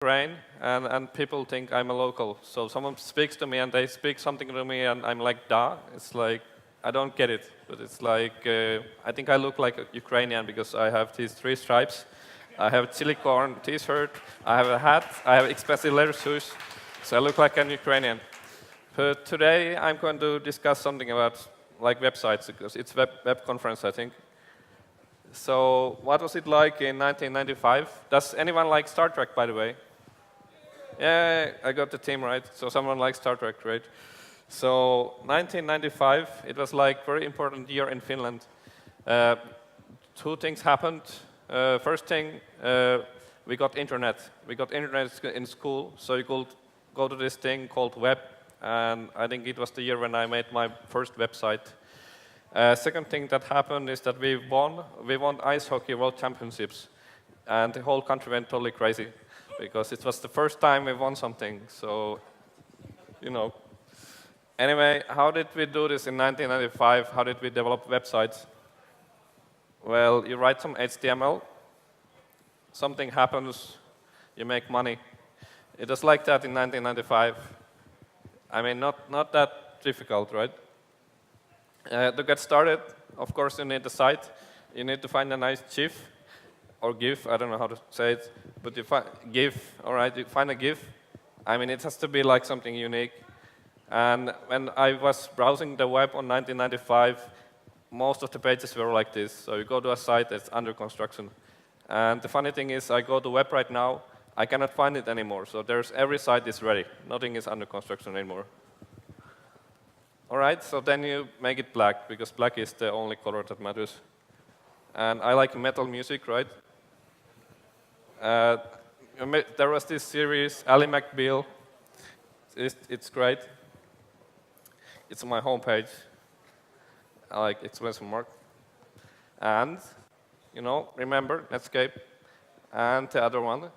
Ukraine, and people think I'm a local. So someone speaks to me and they speak something to me and I'm like, da. It's like, I don't get it. But it's like, I think I look like a Ukrainian because I have these 3 stripes. I have a chili corn t-shirt, I have a hat, I have expensive leather shoes. So I look like an Ukrainian. But today I'm going to discuss something about like websites because it's web conference, I think. So what was it like in 1995? Does anyone like Star Trek, by the way? Yeah, I got the team right. So someone likes Star Trek, right? So 1995, it was like very important year in Finland. 2 things happened. First thing, we got internet. We got internet in school, so you could go to this thing called web. And I think it was the year when I made my first website. Second thing that happened is that we won ice hockey world championships, and the whole country went totally crazy because it was the first time we won something. So, you know. Anyway, how did we do this in 1995? How did we develop websites? Well, you write some HTML, something happens, you make money. It was like that in 1995. I mean, not that difficult, right? To get started, of course, you need the site. You need to find a nice GIF, or GIF, I don't know how to say it, but you find GIF, all right, you find a GIF. I mean, it has to be like something unique. And when I was browsing the web on 1995, most of the pages were like this. So you go to a site that's under construction. And the funny thing is, I go to web right now, I cannot find it anymore. So every site is ready. Nothing is under construction anymore. All right, so then you make it black, because black is the only color that matters. And I like metal music, right? There was this series, Ally McBeal. It's great. It's on my homepage. I like exclamation mark. And, you know, remember Netscape and the other one.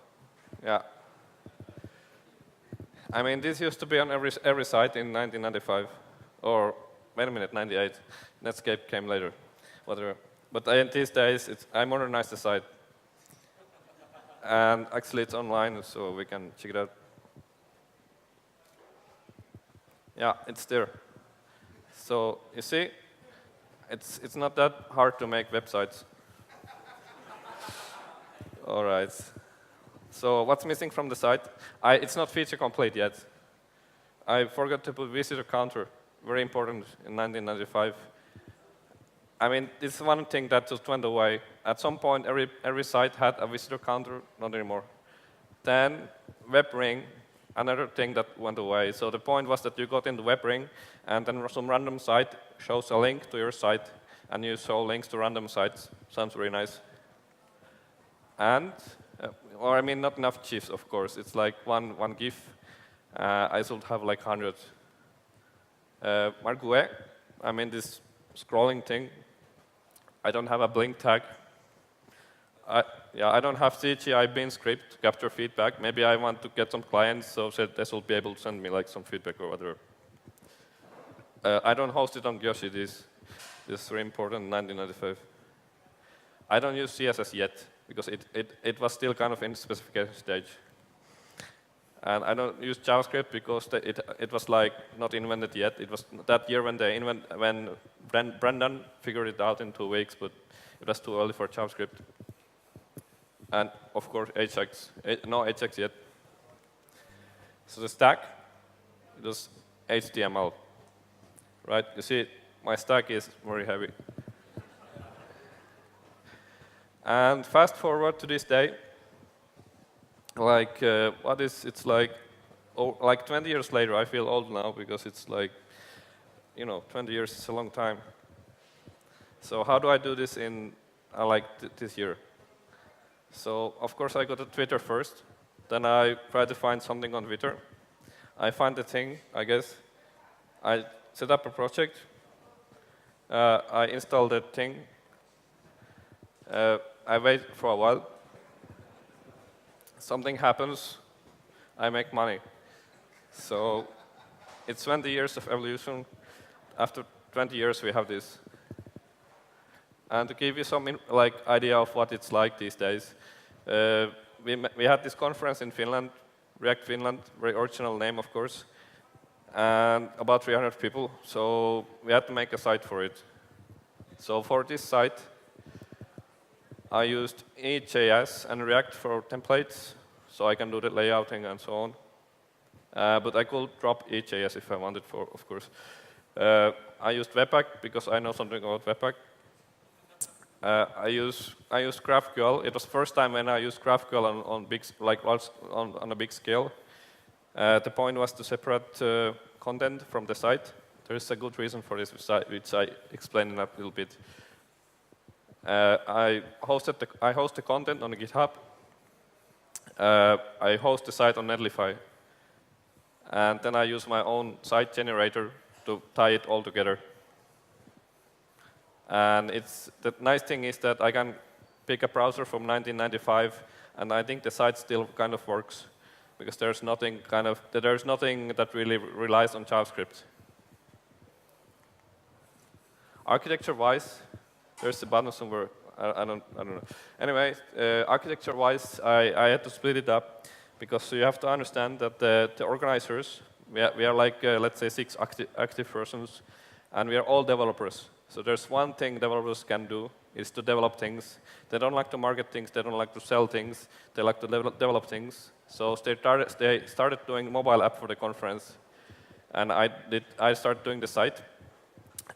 Yeah. I mean, this used to be on every site in 1995. Or, wait a minute, 98. Netscape came later, whatever. But these days, I modernized the site. And actually, it's online, so we can check it out. Yeah, it's there. So, you see, it's not that hard to make websites. All right. So, what's missing from the site? It's not feature complete yet. I forgot to put visitor counter. Very important in 1995. I mean, this is one thing that just went away. At some point, every site had a visitor counter, not anymore. Then, web ring, another thing that went away. So the point was that you got in the web ring, and then some random site shows a link to your site, and you show links to random sites. Sounds very nice. And, or I mean, not enough GIFs, of course. It's like one GIF. I should have like 100. Margue, I mean this scrolling thing. I don't have a blink tag. I don't have CGI bin script to capture feedback. Maybe I want to get some clients so that they will be able to send me like some feedback or whatever. I don't host it on Gyoshi. This is very important in 1995. I don't use CSS yet because it was still kind of in specification stage. And I don't use JavaScript because it was like not invented yet. It was that year when Brendan figured it out in 2 weeks, but it was too early for JavaScript. And of course, Ajax. No Ajax yet. So the stack, it was HTML, right? You see, my stack is very heavy. And fast forward to this day. Like, it's like, like 20 years later, I feel old now because it's like, you know, 20 years is a long time. So how do I do this in, this year? So, of course, I go to Twitter first. Then I try to find something on Twitter. I find the thing, I guess. I set up a project. I install the thing. I wait for a while. Something happens, I make money. So it's 20 years of evolution. After 20 years, we have this. And to give you some idea of what it's like these days, we had this conference in Finland, React Finland, very original name, of course, and about 300 people. So we had to make a site for it. So for this site, I used EJS and React for templates, so I can do the layouting and so on. But I could drop EJS if I wanted, of course. I used Webpack because I know something about Webpack. I used GraphQL. It was the first time when I used GraphQL on a big scale. The point was to separate content from the site. There is a good reason for this, which I explain in a little bit. I host the content on GitHub. I host the site on Netlify. And then I use my own site generator to tie it all together. And the nice thing is that I can pick a browser from 1995, and I think the site still kind of works, because there's nothing that really relies on JavaScript. Architecture-wise, there's a button somewhere. I don't know. Anyway, architecture-wise, I had to split it up, because you have to understand that the organizers, we are like, let's say, 6 active persons, and we are all developers. So there's one thing developers can do, is to develop things. They don't like to market things, they don't like to sell things, they like to develop things. So they started doing mobile app for the conference, and I started doing the site.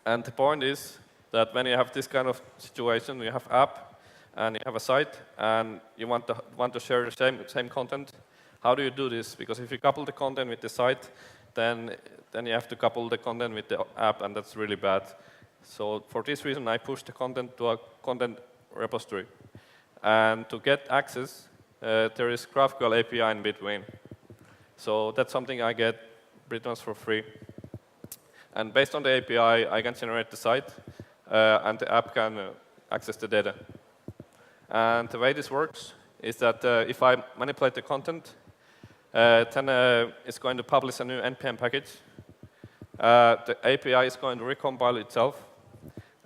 And the point is that when you have this kind of situation, you have app, and you have a site, and you want to share the same content, how do you do this? Because if you couple the content with the site, then you have to couple the content with the app, and that's really bad. So for this reason, I pushed the content to a content repository. And to get access, there is GraphQL API in between. So that's something I get pretty much for free. And based on the API, I can generate the site, and the app can access the data. And the way this works is that if I manipulate the content, then it's going to publish a new NPM package. The API is going to recompile itself,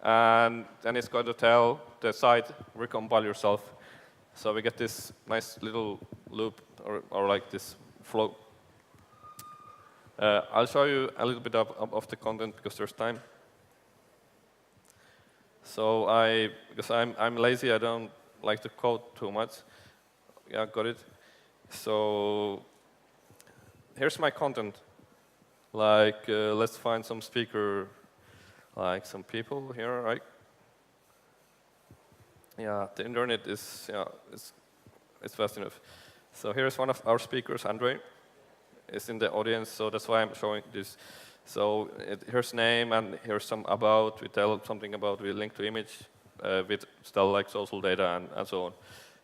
and then it's going to tell the site, recompile yourself. So we get this nice little loop, or like this flow. I'll show you a little bit of the content because there's time. So because I'm lazy, I don't like to code too much. Yeah, got it. So here's my content. Like, let's find some speaker, like some people here, right? Yeah, the internet is, it's fast enough. So here's one of our speakers, Andre. Is in the audience, so that's why I'm showing this. So here's name, and here's some about. We tell something about, we link to image, with still like social data and so on.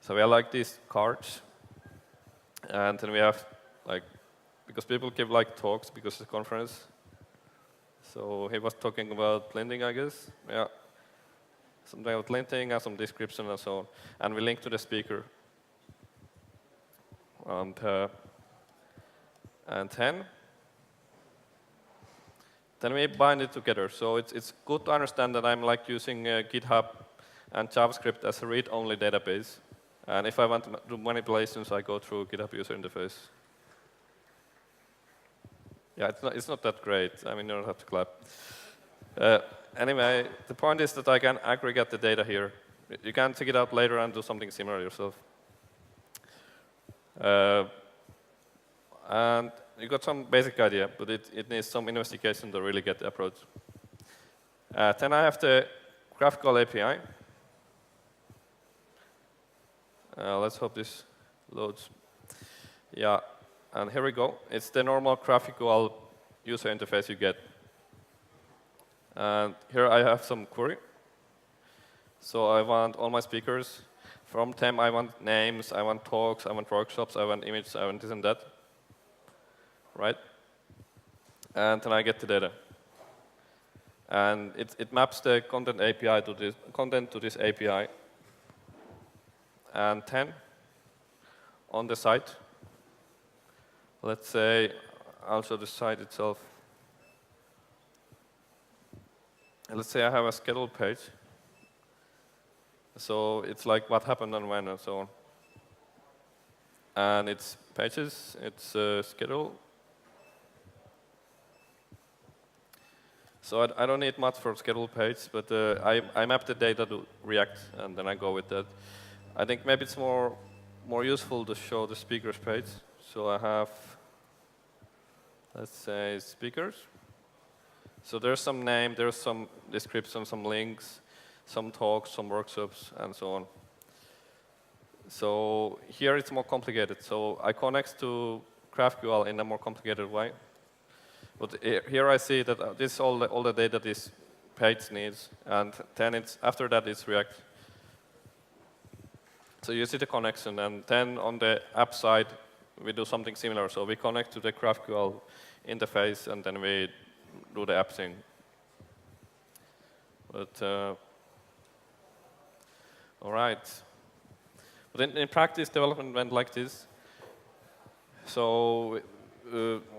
So we have like these cards, and then we have like, because people give like talks because it's a conference. So he was talking about linting, I guess. Yeah, something about linting and some description and so on. And we link to the speaker. And then we bind it together. So it's good to understand that I'm like using GitHub and JavaScript as a read-only database. And if I want to do manipulations, I go through GitHub user interface. Yeah, it's not that great. I mean, you don't have to clap. Anyway, the point is that I can aggregate the data here. You can take it out later and do something similar yourself. And you got some basic idea, but it needs some investigation to really get the approach. Then I have the GraphQL API. Let's hope this loads. Yeah, and here we go. It's the normal GraphQL user interface you get. And here I have some query. So I want all my speakers. From them, I want names, I want talks, I want workshops, I want images, I want this and that. Right? And then I get the data. And it maps the content API to this API. And then, on the site, let's say, I'll show the site itself. And let's say I have a schedule page. So it's like what happened and when and so on. and it's pages, it's schedule. So I don't need much for schedule page, but I map the data to React, and then I go with that. I think maybe it's more useful to show the speakers page. So I have, let's say, speakers. So there's some name, there's some description, some links, some talks, some workshops, and so on. So here it's more complicated. So I connect to GraphQL in a more complicated way. But here I see that this is all the data this page needs, and then after that it's React. So you see the connection, and then on the app side we do something similar. So we connect to the GraphQL interface, and then we do the app thing. But all right. But in practice, development went like this. So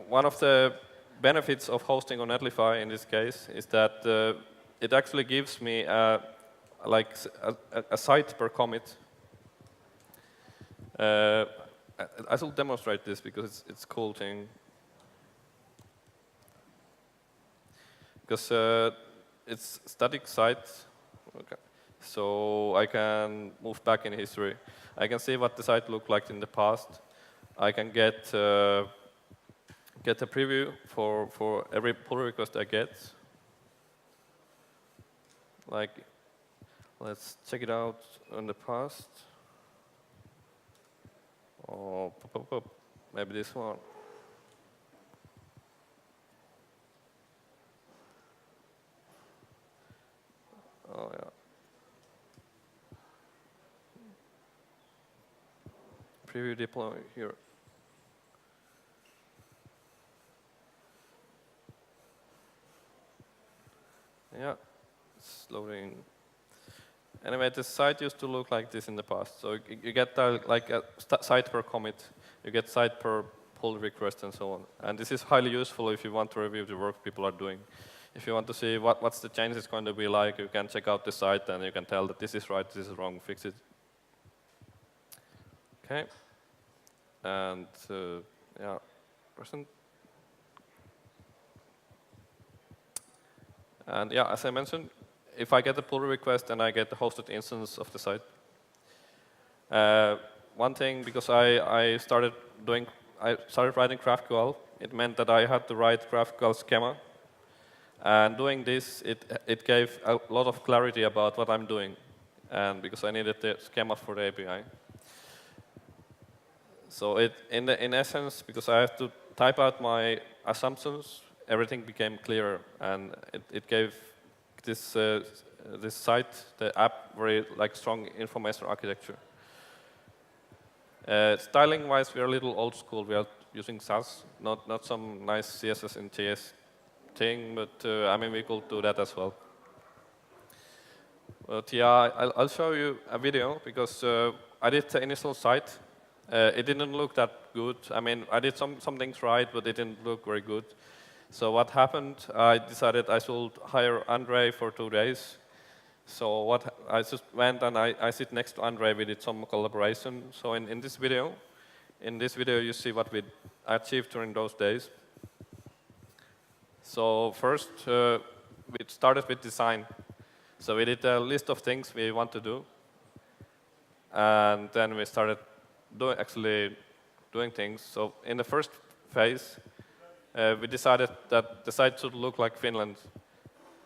one of the benefits of hosting on Netlify in this case is that it actually gives me a site per commit. I should demonstrate this because it's a cool thing. Because it's static site, okay. So I can move back in history. I can see what the site looked like in the past. I can get a preview for every pull request I get. Like, let's check it out in the past. Oh, maybe this one. Oh, yeah. Preview deploy here. Yeah, it's loading. Anyway, the site used to look like this in the past. So you get like a site per commit, you get site per pull request, and so on. And this is highly useful if you want to review the work people are doing. If you want to see what's the change is going to be like, you can check out the site and you can tell that this is right, this is wrong, fix it. Okay. And yeah, present. And yeah, as I mentioned, if I get a pull request, then I get the hosted instance of the site. One thing, because I started writing GraphQL, it meant that I had to write GraphQL schema. And doing this, it gave a lot of clarity about what I'm doing, and because I needed the schema for the API. So in essence, because I have to type out my assumptions, everything became clearer, and it gave this site, the app, very strong information architecture. Styling-wise, we are a little old school. We are using Sass, not some nice CSS and JS thing, but I mean we could do that as well. But yeah, I'll show you a video because I did the initial site. It didn't look that good. I mean, I did some things right, but it didn't look very good. So what happened? I decided I should hire Andre for 2 days. So I just went and I sit next to Andre. We did some collaboration. So in this video, you see what we achieved during those days. So first, we started with design. So we did a list of things we want to do, and then we started actually doing things. So in the first phase, we decided that the site should look like Finland.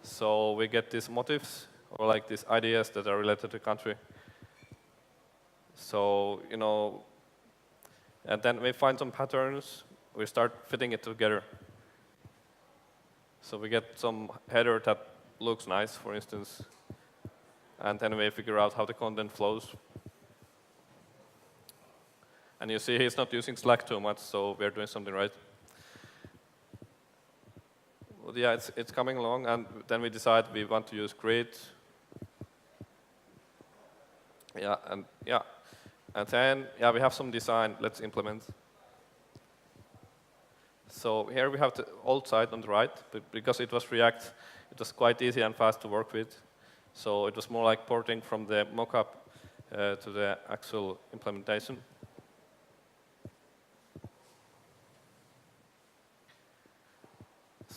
So we get these motifs, or like these ideas that are related to the country. So, and then we find some patterns, we start fitting it together. So we get some header that looks nice, for instance, and then we figure out how the content flows. And you see he's not using Slack too much, so we're doing something right. Well, yeah, it's coming along, and then we decide we want to use grid. Yeah, and then we have some design. Let's implement. So here we have the old site on the right, but because it was React, it was quite easy and fast to work with. So it was more like porting from the mockup to the actual implementation.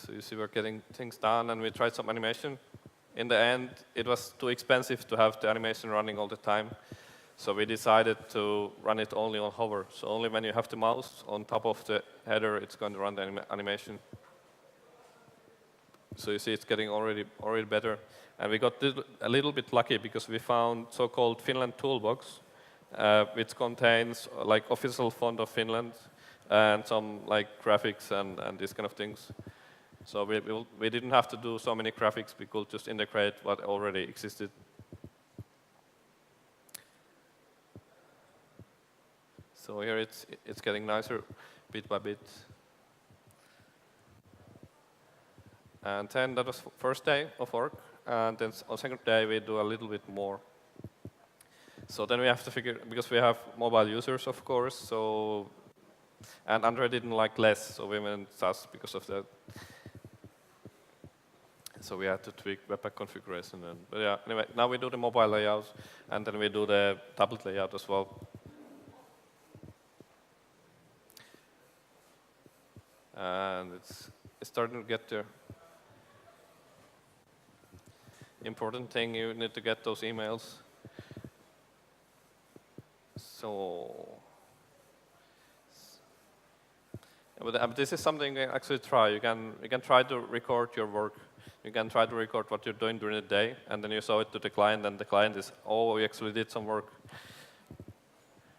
So you see we're getting things done, and we tried some animation. In the end, it was too expensive to have the animation running all the time. So we decided to run it only on hover. So only when you have the mouse on top of the header, it's going to run the animation. So you see it's getting already better. And we got a little bit lucky because we found so-called Finland toolbox, which contains like official font of Finland and some like graphics and these kind of things. So we didn't have to do so many graphics. We could just integrate what already existed. So here it's getting nicer bit by bit. And then that was first day of work. And then on second day, we do a little bit more. So then we have to figure, because we have mobile users, of course, so, and Android didn't like less, so we went SAS because of that. So we had to tweak Webpack configuration. But yeah, anyway, now we do the mobile layout, and then we do the tablet layout as well. And it's starting to get there. Important thing, you need to get those emails. So, but this is something you can actually try. You can try to record your work. You can try to record what you're doing during the day, and then you show it to the client, and the client is, oh, we actually did some work.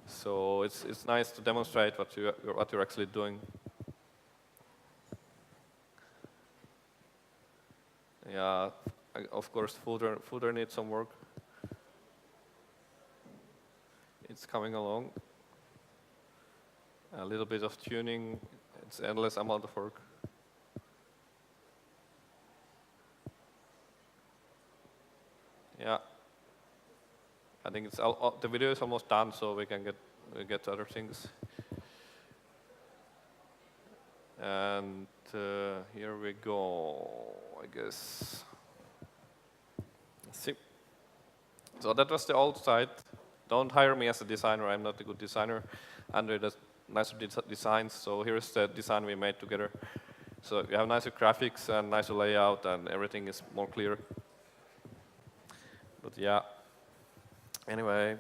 So it's nice to demonstrate what you're actually doing. Yeah, of course, footer needs some work. It's coming along. A little bit of tuning. It's endless amount of work. Yeah. I think it's the video is almost done, so we can get to other things. And here we go, I guess. Let's see. So that was the old site. Don't hire me as a designer. I'm not a good designer. Android does nicer designs. So here's the design we made together. So you have nicer graphics and nicer layout, and everything is more clear. But yeah. Anyway.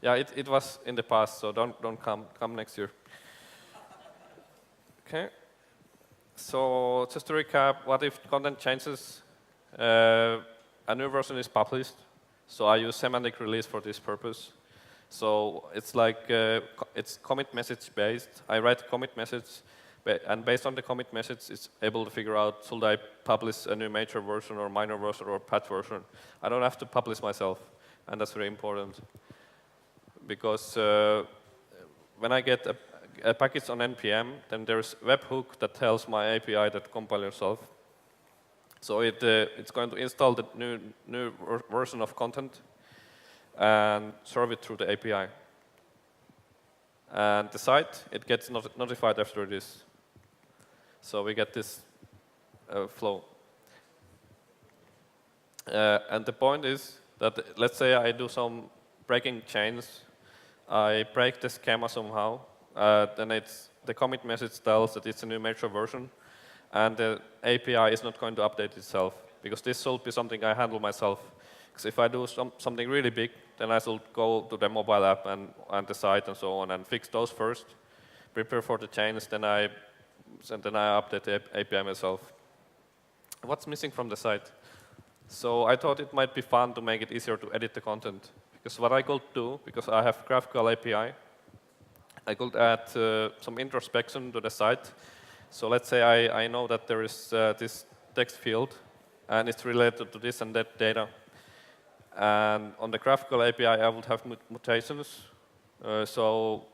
Yeah, it was in the past. So don't come next year. Okay. So just to recap, what if content changes? A new version is published. So I use semantic release for this purpose. So it's like it's commit message based. I write a commit message, and based on the commit message, it's able to figure out should I publish a new major version or minor version or patch version. I don't have to publish myself, and that's very important because when I get a package on npm, then there's a webhook that tells my API that compile yourself. So it's going to install the new version of content and serve it through the API. And the site, it gets notified after this. So we get this flow. And the point is that let's say I do some breaking chains. I break the schema somehow. Then the commit message tells that it's a new major version. And the API is not going to update itself, because this should be something I handle myself. Because if I do something really big, then I should go to the mobile app and the site and so on and fix those first, prepare for the changes, then I update the API myself. What's missing from the site? So I thought it might be fun to make it easier to edit the content. Because what I could do, because I have graphical API, I could add some introspection to the site. So let's say I know that there is this text field, and it's related to this and that data. And on the graphical API, I would have mutations. So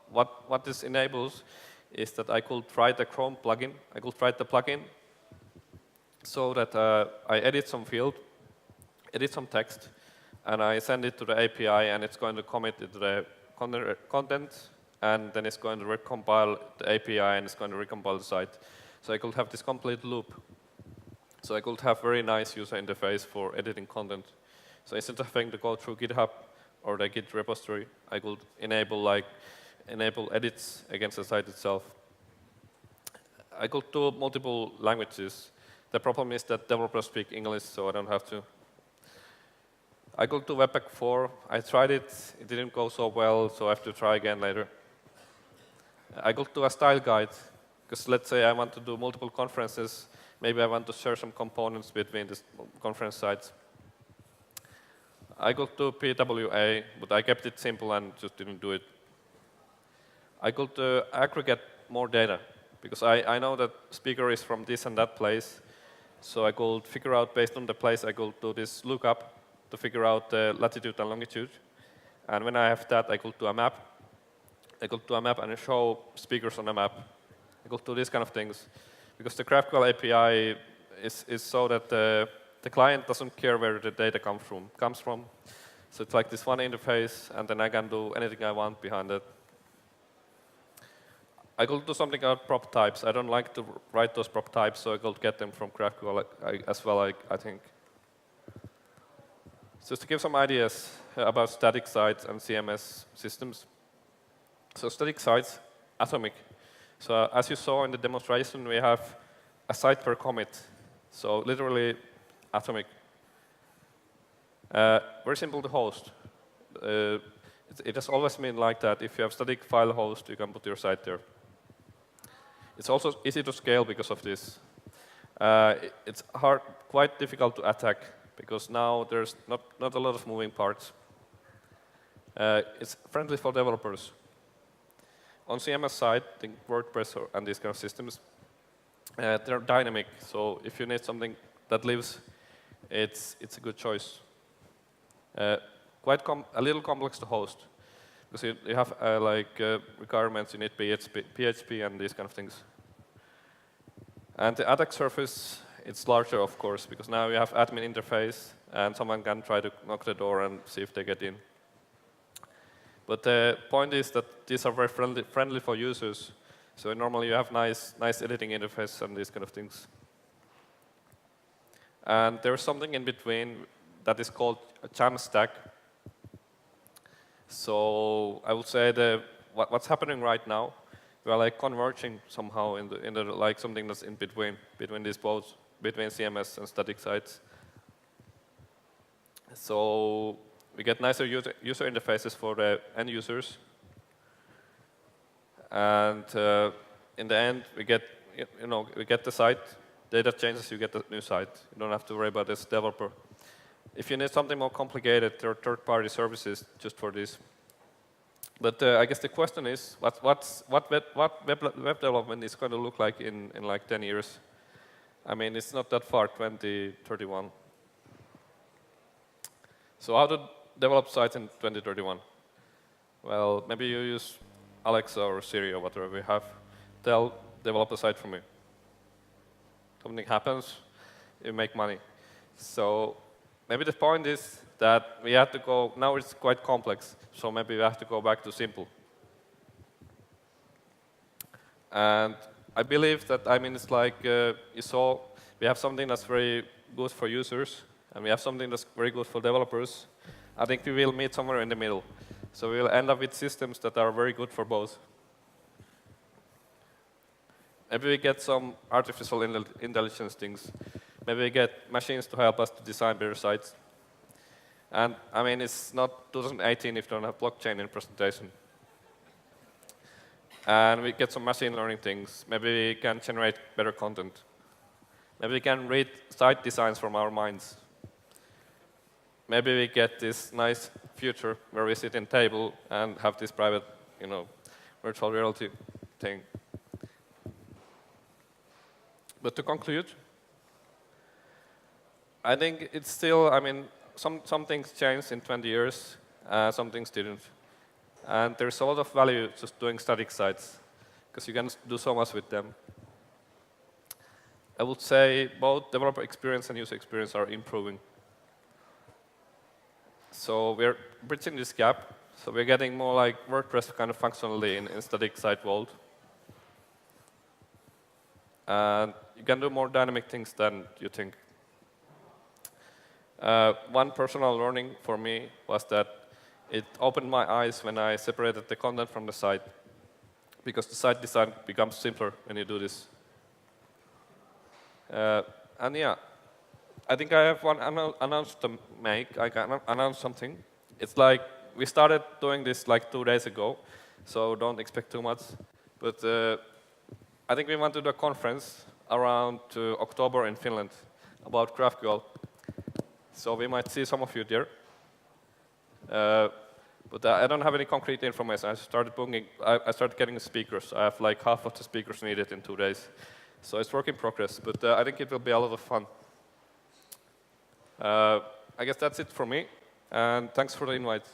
what this enables is that I could write a Chrome plugin. I could write the plugin so that I edit some field, edit some text, and I send it to the API, and it's going to commit it to the content. And then it's going to recompile the API, and it's going to recompile the site. So I could have this complete loop. So I could have very nice user interface for editing content. So instead of having to go through GitHub or the Git repository, I could enable edits against the site itself. I could do multiple languages. The problem is that developers speak English, so I don't have to. I could do Webpack 4. I tried it. It didn't go so well, so I have to try again later. I could do a style guide, because let's say I want to do multiple conferences. Maybe I want to share some components between these conference sites. I could do PWA, but I kept it simple and just didn't do it. I could aggregate more data, because I know that speaker is from this and that place. So I could figure out, based on the place, I could do this lookup to figure out the latitude and longitude. And when I have that, I could do a map. I could do a map and show speakers on a map. I could do these kind of things. Because the GraphQL API is so that the client doesn't care where the data comes from. So it's like this one interface, and then I can do anything I want behind it. I could do something about prop types. I don't like to write those prop types, so I could get them from GraphQL as well, I think. Just to give some ideas about static sites and CMS systems. So static sites, atomic. So as you saw in the demonstration, we have a site per commit. So literally atomic. Very simple to host. It has always been like that. If you have static file host, you can put your site there. It's also easy to scale because of this. It's quite difficult to attack, because now there's not a lot of moving parts. It's friendly for developers. On CMS side, think WordPress and these kind of systems, they're dynamic. So if you need something that lives, it's a good choice. A little complex to host, because you have requirements. You need PHP and these kind of things. And the attack surface, it's larger, of course, because now you have admin interface, and someone can try to knock the door and see if they get in. But the point is that these are very friendly for users. So normally you have nice editing interface and these kind of things. And there's something in between that is called a Jamstack. So I would say what's happening right now, we are like converging somehow in the like something that's in between these both, between CMS and static sites. So we get nicer user interfaces for the end users, and in the end we get the site. Data changes, you get the new site. You don't have to worry about this developer. If you need something more complicated, there are third-party services just for this. But I guess the question is, what web development is going to look like in like 10 years? I mean, it's not that far, 2031. So how to develop sites in 2031? Well, maybe you use Alexa or Siri or whatever we have. They'll develop a site for me. Something happens, you make money. So maybe the point is that we have to go, now it's quite complex, so maybe we have to go back to simple. And I believe that, it's like you saw, we have something that's very good for users, and we have something that's very good for developers. I think we will meet somewhere in the middle. So we will end up with systems that are very good for both. Maybe we get some artificial intelligence things. Maybe we get machines to help us to design better sites. And it's not 2018 if you don't have blockchain in presentation. And we get some machine learning things. Maybe we can generate better content. Maybe we can read site designs from our minds. Maybe we get this nice future where we sit in table and have this private, virtual reality thing. But to conclude, I think it's still, some things changed in 20 years, some things didn't. And there's a lot of value just doing static sites, because you can do so much with them. I would say both developer experience and user experience are improving. So we're bridging this gap. So we're getting more like WordPress kind of functionality in static site world. And you can do more dynamic things than you think. One personal learning for me was that it opened my eyes when I separated the content from the site, because the site design becomes simpler when you do this. And yeah, I think I have one announcement to make. I can announce something. It's like we started doing this like 2 days ago, so don't expect too much. But I think we want to do a conference around October in Finland about GraphQL. So we might see some of you there. But I don't have any concrete information. I started booking. I started getting speakers. I have like half of the speakers needed in 2 days. So it's work in progress, but I think it will be a lot of fun. I guess that's it for me, and thanks for the invite.